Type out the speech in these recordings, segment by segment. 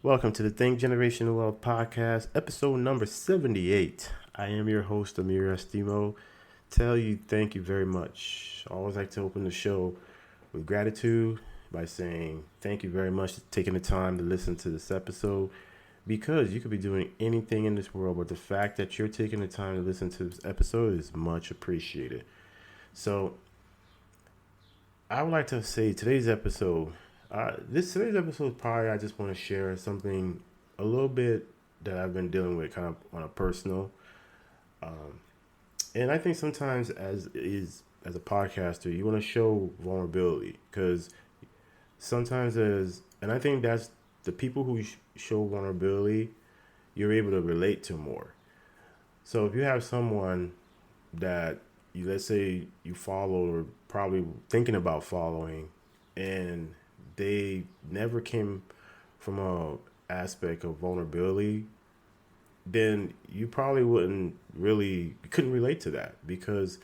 Welcome to the Think Generational Wealth Podcast, episode number 78. I am your host, Amir Estimo. Tell you thank you very much. I always like to open the show with gratitude by saying thank you very much for taking the time to listen to this episode because you could be doing anything in this world, but the fact that you're taking the time to listen to this episode is much appreciated. So, I would like to say today's episode probably I just want to share something a little bit that I've been dealing with kind of on a personal, um, and I think sometimes as a podcaster you want to show vulnerability because sometimes and I think that's the people who show vulnerability you're able to relate to more. So if you have someone that you let's say you follow or probably thinking about following and they never came from a aspect of vulnerability, then you probably you couldn't relate to that because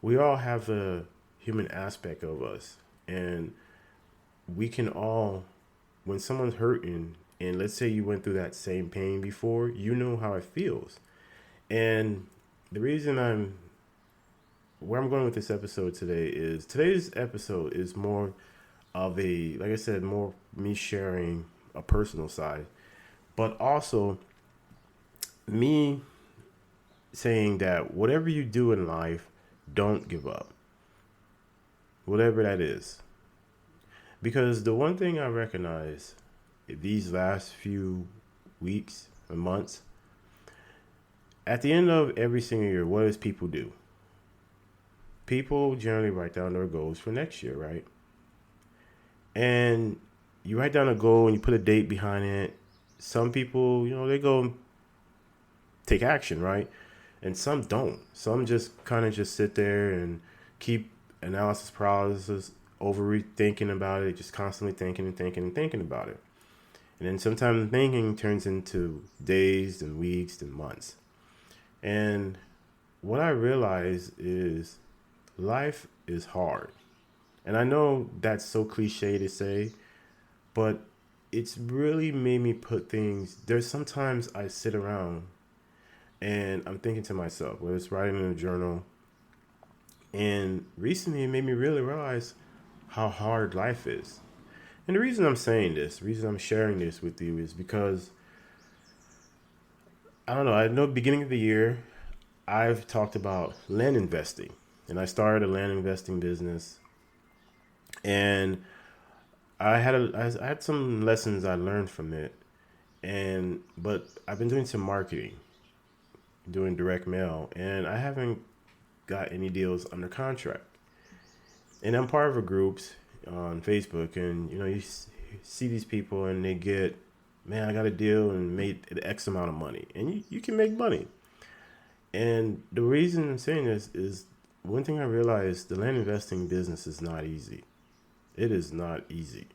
we all have a human aspect of us, and we can all, when someone's hurting and let's say you went through that same pain before, you know how it feels. And the reason I'm where I'm going with this episode today is today's episode is more of a, like I said, more me sharing a personal side, but also me saying that whatever you do in life, don't give up, whatever that is. Because the one thing I recognize these last few weeks and months, at the end of every single year, what does people do? People generally write down their goals for next year, right? And you write down a goal and you put a date behind it. Some people, they go and take action, right? And some don't. Some just kind of just sit there and keep analysis paralysis, overthinking about it, just constantly thinking and thinking and thinking about it. And then sometimes thinking turns into days and weeks and months. And what I realize is life is hard. And I know that's so cliche to say, but it's really made me put things. There's sometimes I sit around and I'm thinking to myself, whether it's writing in a journal, and recently it made me really realize how hard life is. And the reason I'm saying this, the reason I'm sharing this with you is because I don't know, I know beginning of the year I've talked about land investing. And I started a land investing business, and I had some lessons I learned from it, but I've been doing some marketing, doing direct mail, and I haven't got any deals under contract. And I'm part of a groups on Facebook, and see these people, and they get, man, I got a deal and made X amount of money, and you can make money. And the reason I'm saying this is one thing I realized: the land investing business is not easy. It is not easy.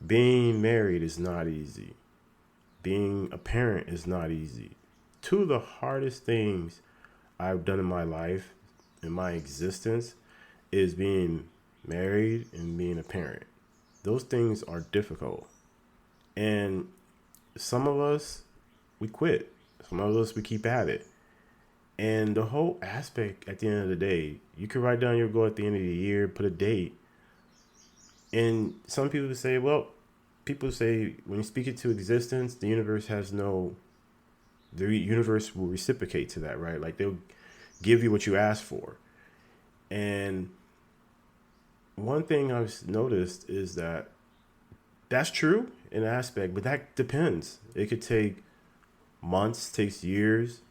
Being married is not easy. Being a parent is not easy. Two of the hardest things I've done in my life, in my existence, is being married and being a parent. Those things are difficult. And some of us, we quit. Some of us, we keep at it. And the whole aspect at the end of the day, you can write down your goal at the end of the year, put a date. And some people say, well, people say when you speak it to existence, the universe will reciprocate to that, right? Like they'll give you what you ask for. And one thing I've noticed is that that's true in an aspect, but that depends. It could take months, takes years.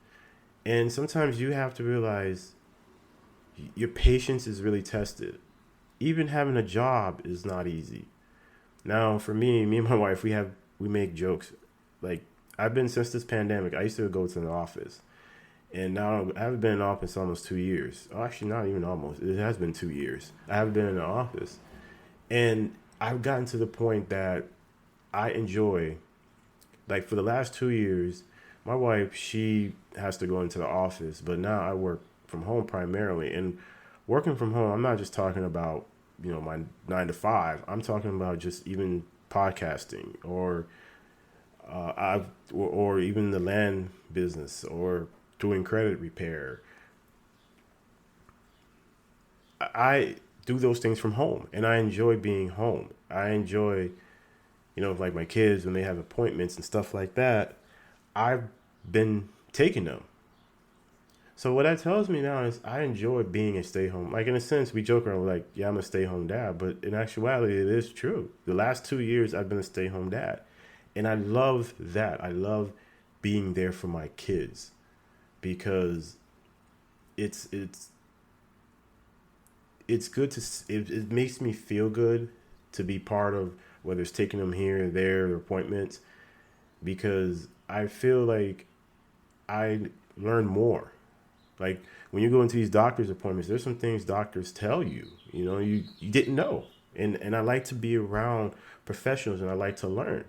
And sometimes you have to realize your patience is really tested. Even having a job is not easy. Now, for me and my wife, we make jokes. Like I've been since this pandemic. I used to go to the office, and now I haven't been in the office almost 2 years. Oh, actually, not even almost. It has been 2 years. I haven't been in the office, and I've gotten to the point that I enjoy. Like for the last 2 years, my wife she has to go into the office, but now I work from home primarily. And working from home, I'm not just talking about my 9 to 5. I'm talking about just even podcasting or or even the land business or doing credit repair. I do those things from home, and I enjoy being home. I enjoy, like my kids when they have appointments and stuff like that. I've been taking them. So what that tells me now is I enjoy being a stay home. Like in a sense, we joke around like, yeah, I'm a stay home dad, but in actuality, it is true. The last 2 years, I've been a stay home dad, and I love that. I love being there for my kids because it's it's it's good it makes me feel good to be part of whether it's taking them here or there or appointments because I feel like I learn more. Like when you go into these doctor's appointments, there's some things doctors tell you, you didn't know. And I like to be around professionals and I like to learn.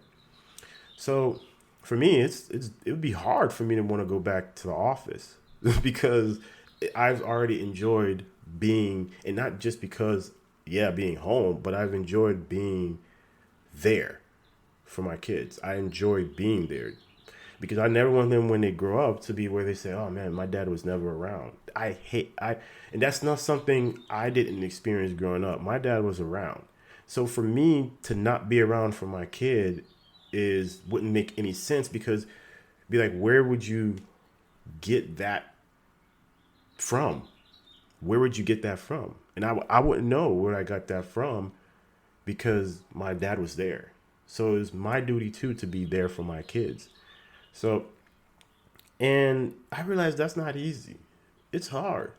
So for me, it would be hard for me to want to go back to the office because I've already enjoyed being, and not just because, yeah, being home, but I've enjoyed being there for my kids. I enjoy being there because I never want them when they grow up to be where they say, "Oh man, my dad was never around." And that's not something I didn't experience growing up. My dad was around, so for me to not be around for my kid is wouldn't make any sense because be like, where would you get that from? Where would you get that from? And I wouldn't know where I got that from because my dad was there. So it's my duty too to be there for my kids. So, and I realized that's not easy. It's hard.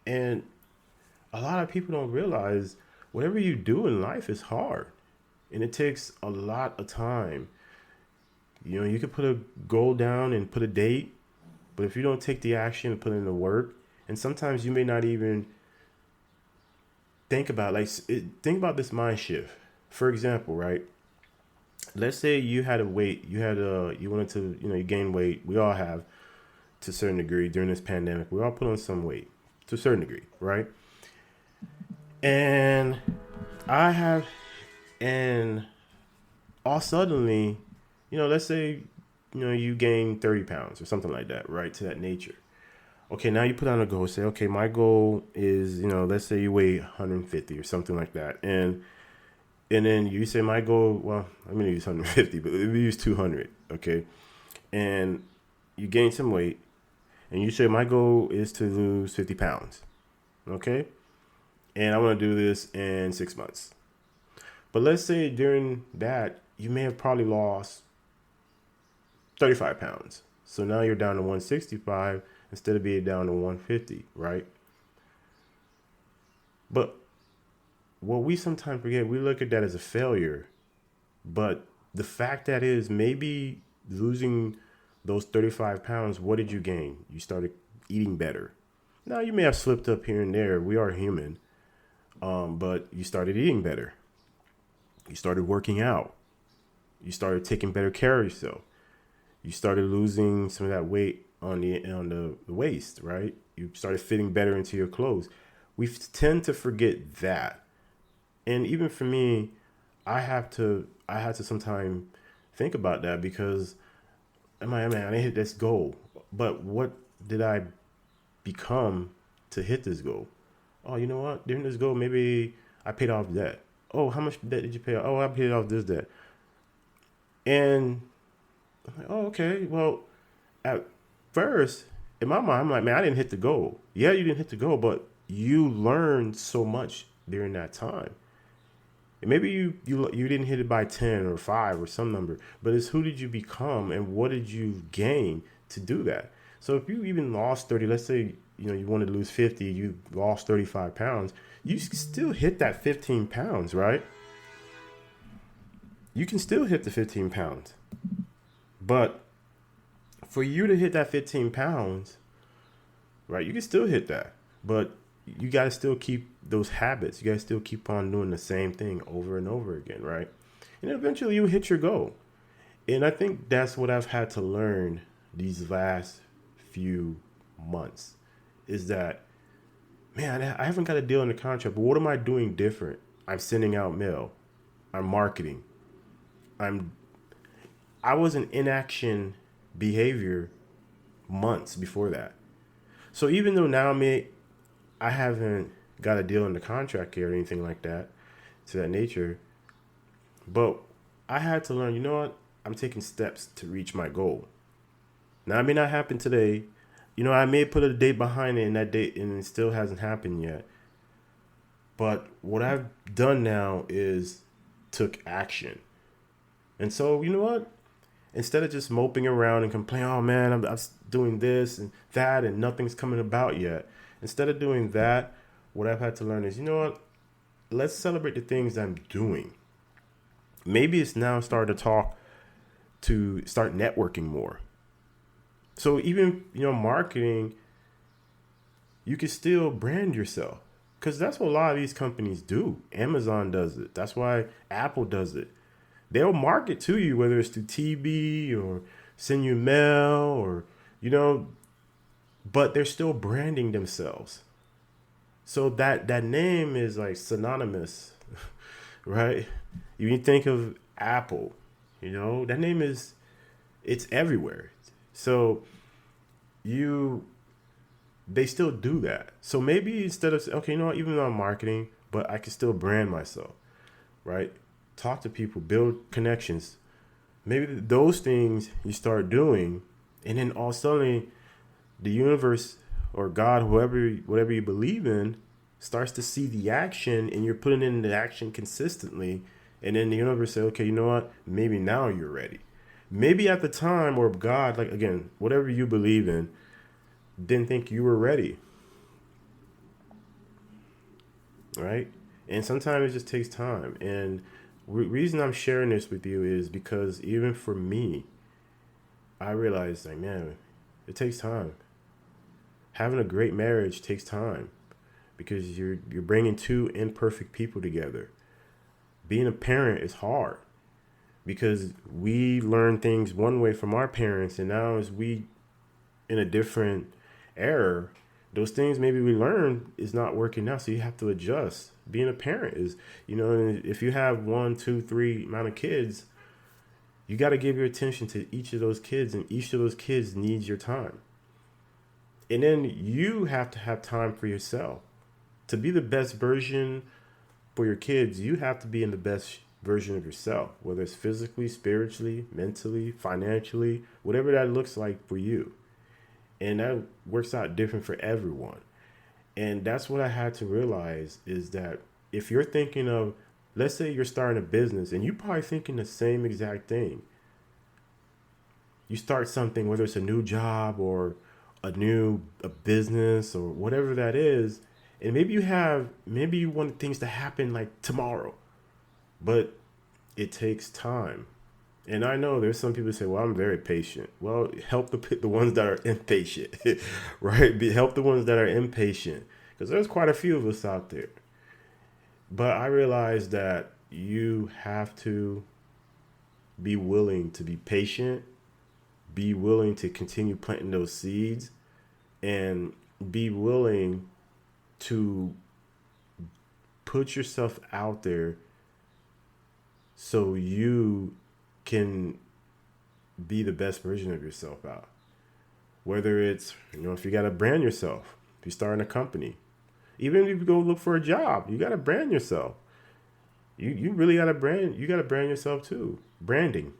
And a lot of people don't realize whatever you do in life is hard. And it takes a lot of time. You can put a goal down and put a date, but if you don't take the action and put in the work, and sometimes you may not even think about this mind shift. For example, right? Let's say you had a weight, you wanted to, you gain weight. We all have to a certain degree during this pandemic. We all put on some weight to a certain degree, right? And I have, and all suddenly, let's say, you gain 30 pounds or something like that, right? To that nature. Okay, now you put on a goal. Say, okay, my goal is, let's say you weigh 150 or something like that. And then you say my goal, well, I'm going to use 150, but we use 200, okay? And you gain some weight, and you say my goal is to lose 50 pounds, okay? And I want to do this in 6 months. But let's say during that, you may have probably lost 35 pounds. So now you're down to 165 instead of being down to 150, right? But what we sometimes forget, we look at that as a failure. But the fact that is maybe losing those 35 pounds, what did you gain? You started eating better. Now you may have slipped up here and there. We are human. But you started eating better. You started working out. You started taking better care of yourself. You started losing some of that weight on the waist, right? You started fitting better into your clothes. We tend to forget that. And even for me, I had to sometimes think about that because I didn't hit this goal. But what did I become to hit this goal? Oh, you know what? During this goal, maybe I paid off debt. Oh, how much debt did you pay off? Oh, I paid off this debt. And I'm like, oh, okay. Well, at first, in my mind, I'm like, man, I didn't hit the goal. Yeah, you didn't hit the goal, but you learned so much during that time. And maybe you didn't hit it by 10 or 5 or some number, but it's who did you become and what did you gain to do that? So if you even lost 30, let's say, you wanted to lose 50, you lost 35 pounds, you still hit that 15 pounds, right? You can still hit the 15 pounds. But for you to hit that 15 pounds, right, you can still hit that. But you got to still keep those habits. You got to still keep on doing the same thing over and over again, right? And eventually you hit your goal. And I think that's what I've had to learn these last few months is that, man, I haven't got a deal in the contract, but what am I doing different? I'm sending out mail. I'm marketing. I'm I was in inaction behavior months before that. So even though now I haven't got a deal in the contract here or anything like that to that nature, but I had to learn, you know what? I'm taking steps to reach my goal. Now, it may not happen today. You know, I may put a date behind it and that date and it still hasn't happened yet. But what I've done now is took action. And so, you know what? Instead of just moping around and complaining, oh man, I'm doing this and that and nothing's coming about yet. Instead of doing that, what I've had to learn is, you know what? Let's celebrate the things I'm doing. Maybe it's now starting to start networking more. So even, marketing, you can still brand yourself because that's what a lot of these companies do. Amazon does it. That's why Apple does it. They'll market to you, whether it's through TV or send you mail or, but they're still branding themselves. So that name is like synonymous, right? You think of Apple, that name it's everywhere. So they still do that. So maybe instead of, okay, even though I'm marketing, but I can still brand myself, right? Talk to people, build connections. Maybe those things you start doing, and then all of a sudden the universe or God, whatever you believe in, starts to see the action, and you're putting in the action consistently. And then the universe says, okay, you know what? Maybe now you're ready. Maybe at the time, or God, like again, whatever you believe in, didn't think you were ready. Right? And sometimes it just takes time. And reason I'm sharing this with you is because even for me, I realized, like, man, it takes time. Having a great marriage takes time because you're bringing two imperfect people together. Being a parent is hard because we learn things one way from our parents, and now as we in a different era, those things maybe we learned is not working now, so you have to adjust. Being a parent is, if you have 1, 2, 3 amount of kids, you got to give your attention to each of those kids, and each of those kids needs your time. And then you have to have time for yourself. To be the best version for your kids, you have to be in the best version of yourself, whether it's physically, spiritually, mentally, financially, whatever that looks like for you. And that works out different for everyone. And that's what I had to realize is that if you're thinking of, let's say you're starting a business and you're probably thinking the same exact thing. You start something, whether it's a new job or a business or whatever that is, and maybe you want things to happen like tomorrow, but it takes time. And I know there's some people who say, well, I'm very patient. Well, help the ones that are impatient, right? Help the ones that are impatient, because there's quite a few of us out there. But I realize that you have to be willing to be patient, be willing to continue planting those seeds, and be willing to put yourself out there so you can be the best version of yourself out. Whether it's, if you got to brand yourself, if you're starting a company, even if you go look for a job, you got to brand yourself. You really got to brand. You got to brand yourself too. Branding,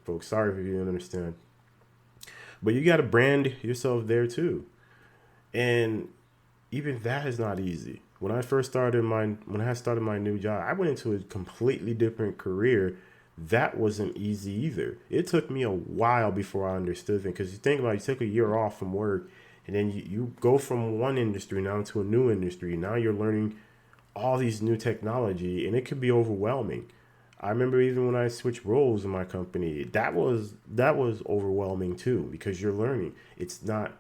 folks. Sorry if you didn't understand. But you got to brand yourself there too. And even that is not easy. When I started my new job, I went into a completely different career. That wasn't easy either. It took me a while before I understood it, because you think about it, you take a year off from work, and then you go from one industry now to a new industry. Now you're learning all these new technology, and it could be overwhelming. I remember even when I switched roles in my company, that was overwhelming too, because you're learning. It's not,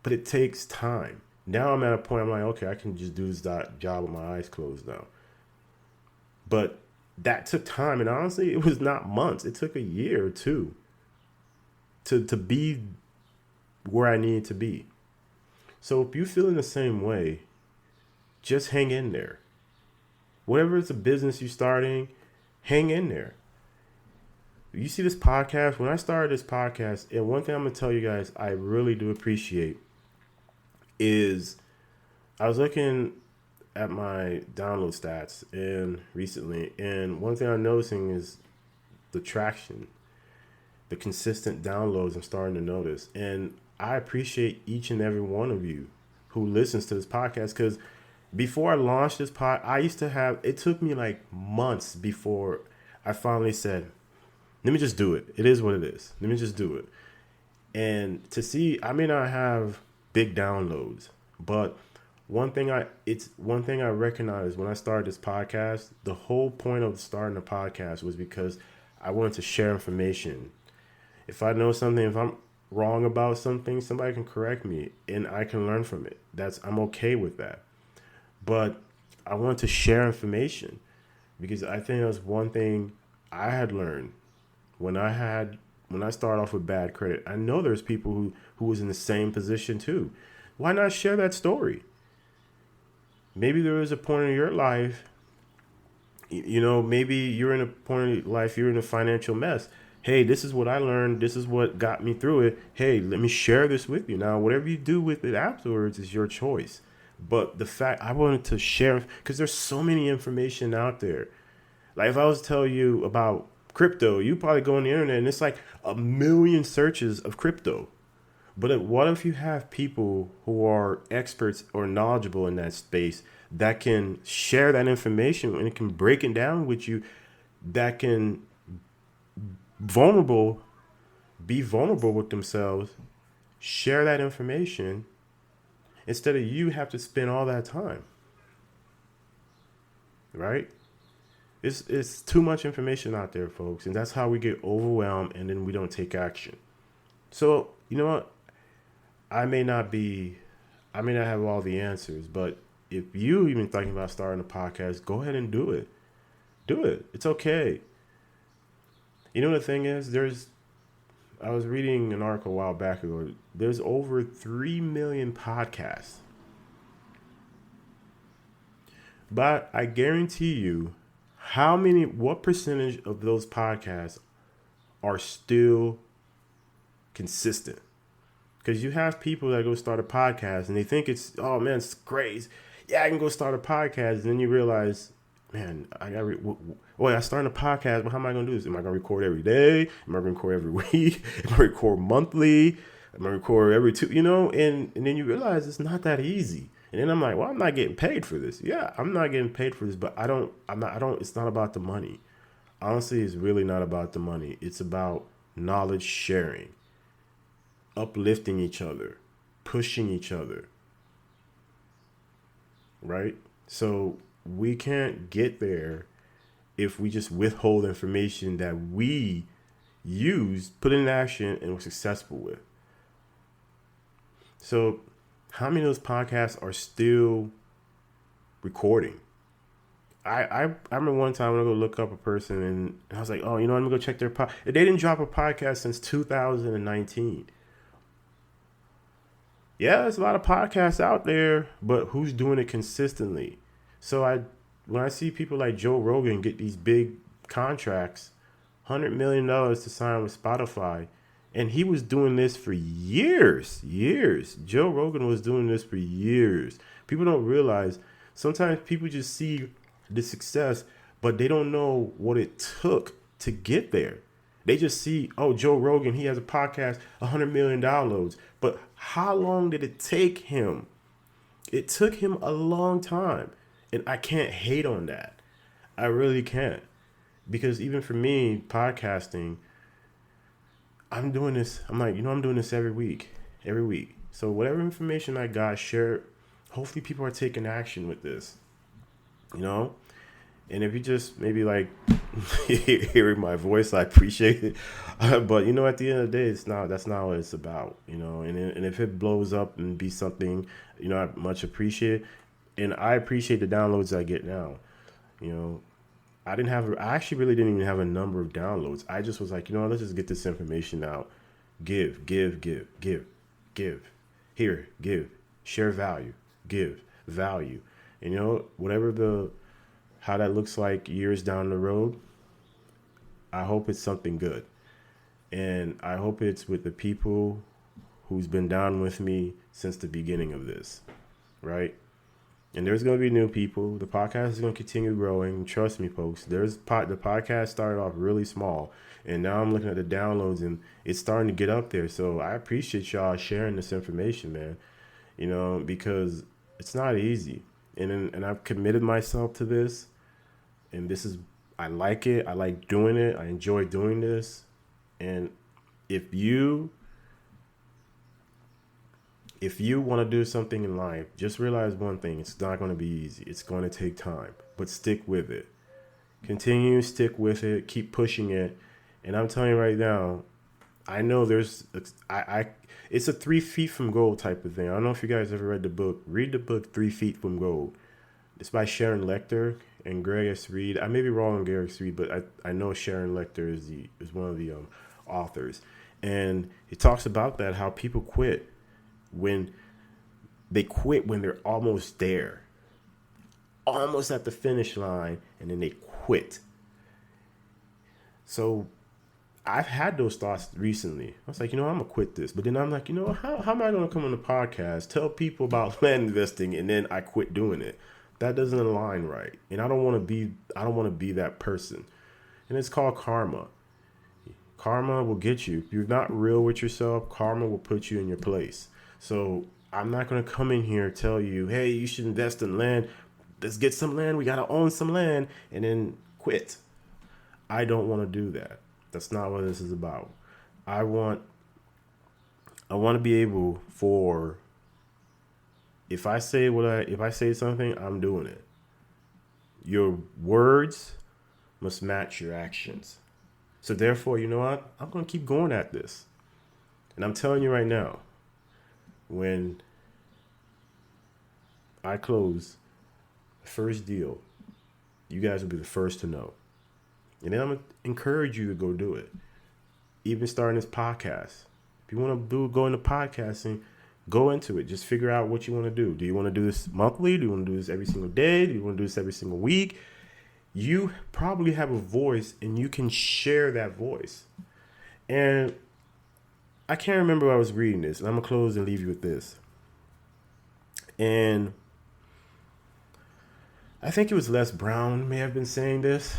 but it takes time. Now I'm at a point, I'm like, okay, I can just do this job with my eyes closed now. But that took time, and honestly, it was not months. It took a year or two to be where I needed to be. So if you feel in the same way, just hang in there. Whatever it's a business you're starting, hang in there. You see this podcast, when I started this podcast, and one thing I'm going to tell you guys I really do appreciate is I was looking at my download stats and recently, and one thing I'm noticing is the traction, the consistent downloads I'm starting to notice. And I appreciate each and every one of you who listens to this podcast, because before I launched this I used to have, it took me like months before I finally said, let me just do it. It is what it is. Let me just do it. And to see, I may not have big downloads, but one thing I recognize when I started this podcast, the whole point of starting the podcast was because I wanted to share information. If I know something, if I'm wrong about something, somebody can correct me and I can learn from it. I'm okay with that. But I wanted to share information because I think that's one thing I had learned when I started off with bad credit. I know there's people who was in the same position too. Why not share that story? Maybe there was a point in your life, maybe you're in a point in life, you're in a financial mess. Hey, this is what I learned. This is what got me through it. Hey, let me share this with you. Now, whatever you do with it afterwards is your choice. But the fact I wanted to share, because there's so many information out there. Like if I was to tell you about crypto, you probably go on the internet and it's like a million searches of crypto. But what if you have people who are experts or knowledgeable in that space that can share that information and can break it down with you, that can be vulnerable with themselves, share that information instead of you have to spend all that time, right? It's too much information out there, folks, and that's how we get overwhelmed and then we don't take action. So, you know what? I may not have all the answers, but if you even thinking about starting a podcast, go ahead and do it. Do it. It's okay. You know, the thing is, I was reading an article a while back ago. There's over 3 million podcasts. But I guarantee you, what percentage of those podcasts are still consistent? Because you have people that go start a podcast and they think it's, oh man, it's great. Yeah, I can go start a podcast. And then you realize, man, I started a podcast, but how am I going to do this? Am I going to record every day? Am I going to record every week? Am I going to record monthly? Am I going to record every two, and then you realize it's not that easy. And then I'm like, well, I'm not getting paid for this. Yeah, I'm not getting paid for this, but it's not about the money. Honestly, it's really not about the money. It's about knowledge sharing, uplifting each other, pushing each other, right? So we can't get there if we just withhold information that we use, put in action, and were successful with. So how many of those podcasts are still recording? I remember one time when I go look up a person and I was like, oh, I'm gonna go check their podcast. They didn't drop a podcast since 2019. Yeah, there's a lot of podcasts out there, but who's doing it consistently? So when I see people like Joe Rogan get these big contracts, $100 million to sign with Spotify, and he was doing this for years. Joe Rogan was doing this for years. People don't realize, sometimes people just see the success, but they don't know what it took to get there. They just see, oh, Joe Rogan, he has a podcast, 100 million downloads. But how long did it take him? It took him a long time. And I can't hate on that. I really can't. Because even for me, podcasting, I'm doing this. I'm like, I'm doing this every week. So whatever information I got, share. Hopefully people are taking action with this. And if you just maybe like hearing my voice, I appreciate it. But at the end of the day, that's not what it's about. And if it blows up and be something, I much appreciate it. And I appreciate the downloads I get now. I actually really didn't even have a number of downloads. I just was like, let's just get this information out. Give. Here, give. Share value. Give value. And how that looks like years down the road, I hope it's something good. And I hope it's with the people who's been down with me since the beginning of this, right? And there's going to be new people. The podcast is going to continue growing. Trust me, folks. The podcast started off really small, and now I'm looking at the downloads, and it's starting to get up there. So I appreciate y'all sharing this information, man. Because it's not easy, and I've committed myself to this, and I like it. I like doing it. I enjoy doing this, and if you want to do something in life, just realize one thing. It's not going to be easy. It's going to take time, but stick with it. Continue, stick with it, keep pushing it. And I'm telling you right now, I know it's a 3 feet from gold type of thing. I don't know if you guys ever read the book. Read the book 3 Feet from Gold. It's by Sharon Lecter and Greg S. Reed. I may be wrong on Greg S. Reed, but I know Sharon Lecter is one of the authors. And it talks about that, how people quit when they're almost there, almost at the finish line, and then they quit. So I've had those thoughts recently. I was like, I'm gonna quit this, but then I'm like, how am I gonna come on the podcast, tell people about land investing, and then I quit doing it? That doesn't align right, and I don't want to be that person. And it's called karma. Karma will get you. If you're not real with yourself, karma will put you in your place. So I'm not going to come in here and tell you, hey, you should invest in land. Let's get some land. We got to own some land, and then quit. I don't want to do that. That's not what this is about. I want to be able for, if I say something, I'm doing it. Your words must match your actions. So therefore, you know what? I'm going to keep going at this. And I'm telling you right now, when I close the first deal, you guys will be the first to know. And then I'm going to encourage you to go do it. Even starting this podcast. If you want to go into podcasting, go into it. Just figure out what you want to do. Do you want to do this monthly? Do you want to do this every single day? Do you want to do this every single week? You probably have a voice, and you can share that voice. And I can't remember where I was reading this, and I'm going to close and leave you with this. And I think it was Les Brown may have been saying this.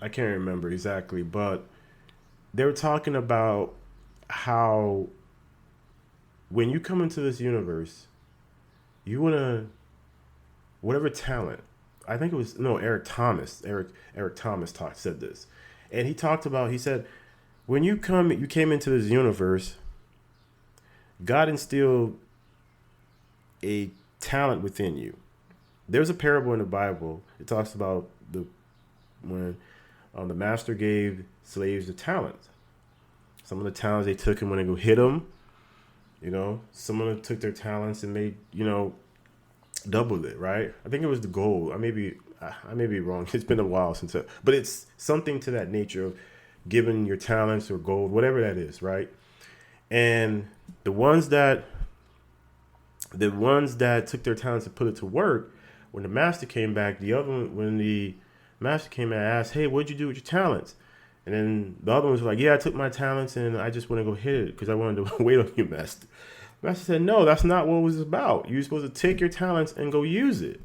I can't remember exactly, but they were talking about how when you come into this universe, you want to, whatever talent, I think it was, Eric Thomas. Eric Thomas said this. And he said, when you came into this universe, God instilled a talent within you. There's a parable in the Bible. It talks about when the master gave slaves the talents. Some of the talents they took and when they go hit them, some of them took their talents and made, doubled it, right? I think it was the gold. I may be wrong. It's been a while but it's something to that nature of giving your talents or gold, whatever that is, right? And the ones that took their talents and put it to work, when the master came back, when the master came and asked, hey, what'd you do with your talents? And then the other ones were like, yeah, I took my talents and I just want to go hit it because I wanted to wait on you, master. The master said, no, that's not what it was about. You're supposed to take your talents and go use it.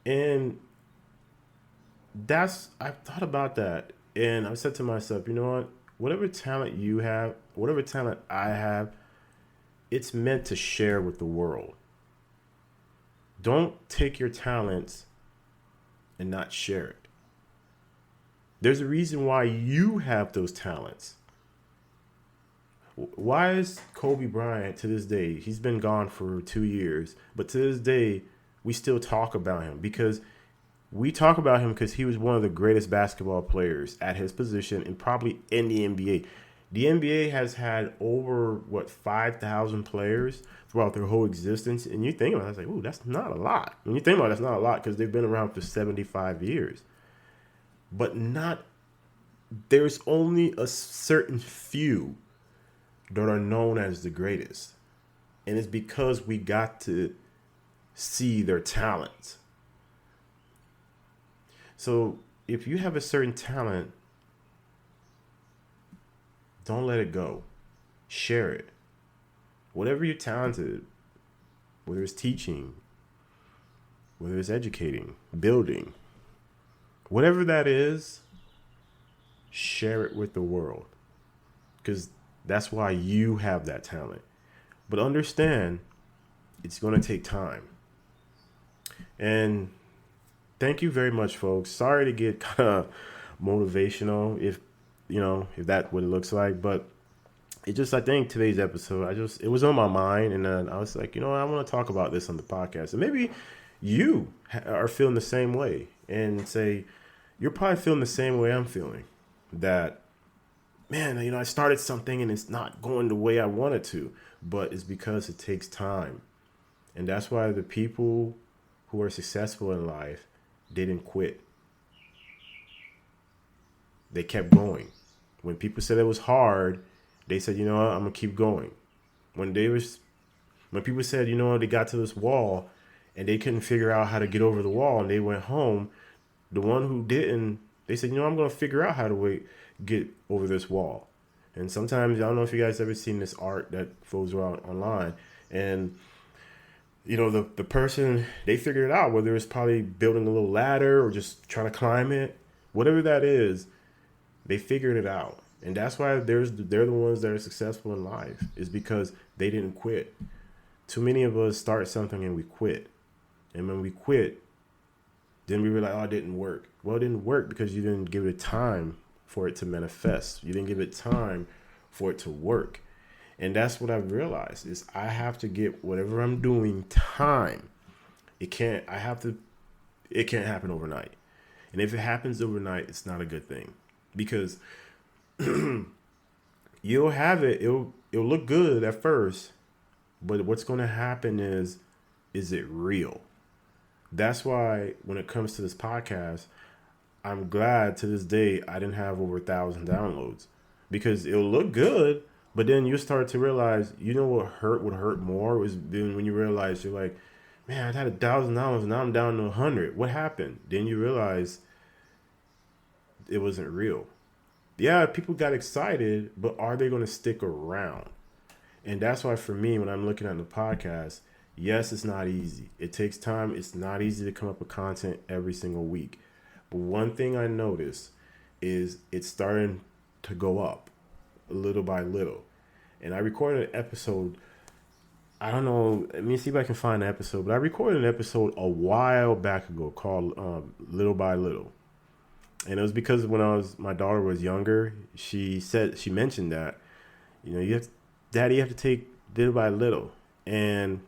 And I thought about that. And I said to myself, you know what? Whatever talent you have, whatever talent I have, it's meant to share with the world. Don't take your talents and not share it. There's a reason why you have those talents. Why is Kobe Bryant to this day, he's been gone for 2 years, but to this day, we still talk about him because he was one of the greatest basketball players at his position and probably in the NBA. The NBA has had over 5,000 players throughout their whole existence, and you think about it, it's like, ooh, that's not a lot. When you think about it, that's not a lot because they've been around for 75 years. But there's only a certain few that are known as the greatest, and it's because we got to see their talents. So if you have a certain talent, don't let it go. Share it. Whatever you're talented, whether it's teaching, whether it's educating, building, whatever that is, share it with the world. Because that's why you have that talent. But understand, it's going to take time. And thank you very much, folks. Sorry to get kind of motivational, if that's what it looks like. But I think today's episode, it was on my mind. And then I was like, I want to talk about this on the podcast. And maybe you are feeling the same way, and say, you're probably feeling the same way I'm feeling, that, man, I started something and it's not going the way I want it to, but it's because it takes time. And that's why the people who are successful in life didn't quit. They kept going. When people said it was hard, they said, I'm going to keep going. When people said, they got to this wall and they couldn't figure out how to get over the wall and they went home, the one who didn't, they said, I'm going to figure out how to get over this wall. And sometimes, I don't know if you guys ever seen this art that flows around online, and the person, they figured it out, whether it's probably building a little ladder or just trying to climb it, whatever that is, they figured it out. And that's why they're the ones that are successful in life, is because they didn't quit. Too many of us start something and we quit. And when we quit, then we realize, it didn't work. Well, it didn't work because you didn't give it time for it to manifest. You didn't give it time for it to work. And that's what I've realized, is I have to get whatever I'm doing time. It can't happen overnight. And if it happens overnight, it's not a good thing, because you'll have it. It'll look good at first, but what's going to happen is it real? That's why when it comes to this podcast, I'm glad to this day I didn't have over 1,000 downloads, because it'll look good, but then you start to realize, what would hurt more was when you realize, you're like, man, I had $1,000, now I'm down to 100. What happened? Then you realize it wasn't real. Yeah, people got excited, but are they going to stick around? And that's why, for me, when I'm looking at the podcast, yes, it's not easy. It takes time. It's not easy to come up with content every single week. But one thing I noticed is it's starting to go up little by little. And I recorded an episode, I don't know, let me see if I can find the episode, but I recorded an episode a while back ago called Little by Little. And it was because when my daughter was younger, she mentioned that, Daddy, you have to take little by little. And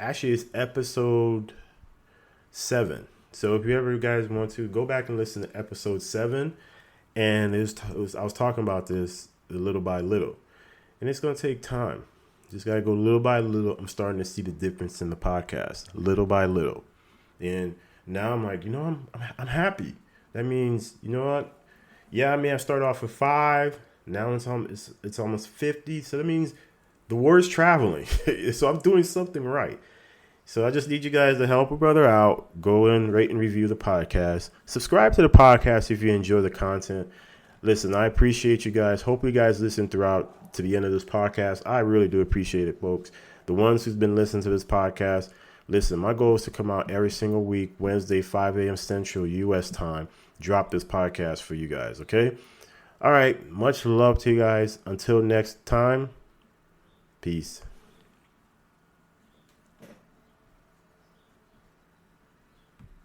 actually it's episode 7. So if you ever guys want to go back and listen to episode 7, and I was talking about this little by little, and it's going to take time. Just got to go little by little. I'm starting to see the difference in the podcast, little by little. And now I'm like, I'm happy. That means, what? Yeah, I may have started off with 5. Now it's almost 50. So that means the word's traveling. So I'm doing something right. So I just need you guys to help a brother out. Go and rate and review the podcast. Subscribe to the podcast if you enjoy the content. Listen, I appreciate you guys. Hope you guys listen throughout to the end of this podcast. I really do appreciate it, folks. The ones who's been listening to this podcast, listen, my goal is to come out every single week, Wednesday, 5 a.m. Central U.S. time. Drop this podcast for you guys, okay? All right. Much love to you guys. Until next time, peace.